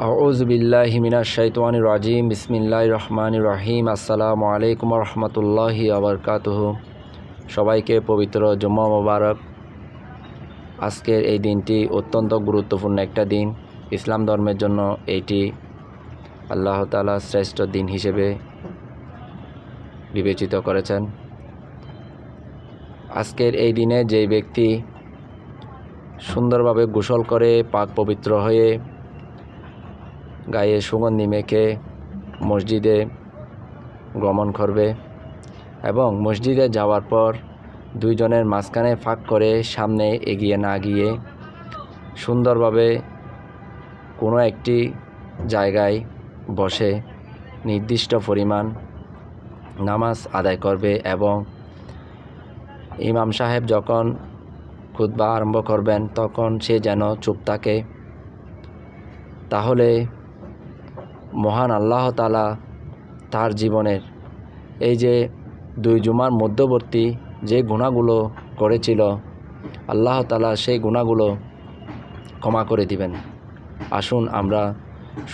আউযু বিল্লাহি মিনাশ শাইতানির রাজিম বিসমিল্লাহির রহমানির রহিম। আসসালামু আলাইকুম ওয়া রাহমাতুল্লাহি ওয়া বারাকাতুহু। সবাইকে পবিত্র জুম্মা মোবারক। আজকের এই দিনটি অত্যন্ত গুরুত্বপূর্ণ একটা দিন। ইসলাম ধর্মের জন্য এটি আল্লাহ তাআলা শ্রেষ্ঠ দিন হিসেবে বিবেচিত করেছেন। আজকের এই দিনে যেই ব্যক্তি সুন্দরভাবে গোসল করে পাক পবিত্র হয়ে গায়ে সুগন্ধি মেখে মসজিদে গমন করবে এবং মসজিদে যাওয়ার পর দুইজনের মাঝখানে ফাঁক করে সামনে এগিয়ে না গিয়ে সুন্দরভাবে কোনো একটি জায়গায় বসে নির্দিষ্ট পরিমাণ নামাজ আদায় করবে এবং ইমাম সাহেব যখন খুতবা আরম্ভ করবেন তখন সে যেন চুপ থাকে। তাহলে মহান আল্লাহ তাআলা তার জীবনের এই যে দুই জুমার মধ্যবর্তী যে গুনাহগুলো করেছিল আল্লাহ তাআলা সেই গুনাহগুলো ক্ষমা করে দিবেন। আসুন আমরা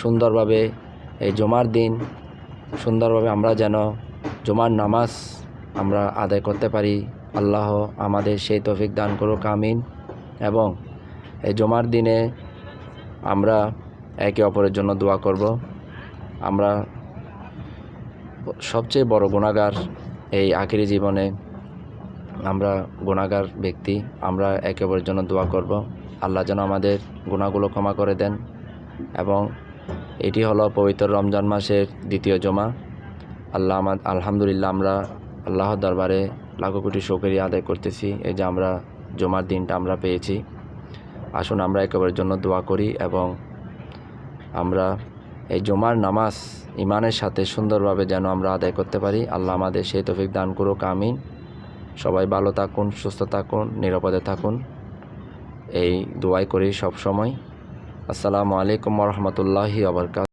সুন্দরভাবে এই জুমার দিন সুন্দরভাবে আমরা যেন জুমার নামাজ আমরা আদায় করতে পারি। আল্লাহ আমাদের সেই তৌফিক দান করুক, আমিন। এবং এই জুমার দিনে আমরা একে অপরের জন্য দোয়া করব। আমরা সবচেয়ে বড় গুনাহগার এই আখিরি জীবনে, আমরা গুনাহগার ব্যক্তি। আমরা একে অপরের জন্য দোয়া করব আল্লাহ যেন আমাদের গুনাহগুলো ক্ষমা করে দেন। এবং এটি হলো পবিত্র রমজান মাসের দ্বিতীয় জুমা। আলহামদুলিল্লাহ, আমরা আল্লাহর দরবারে লাখো কোটি শুকরিয়া আদায় করতেছি এই যে আমরা জুমার দিনটা আমরা পেয়েছি। আসুন আমরা একে অপরের জন্য দোয়া করি এবং আমরা এই জুমার নামাজ ইমানের সাথে সুন্দরভাবে যেন আমরা আদায় করতে পারি। আল্লাহ আমাদের সেই তৌফিক দান করুক, আমিন। সবাই ভালো থাকুন, সুস্থ থাকুন, নিরাপদে থাকুন, এই দোয়াই করি সব সময়। আসসালামু আলাইকুম ওয়া রাহমাতুল্লাহি ওয়া বারাকাতুহু।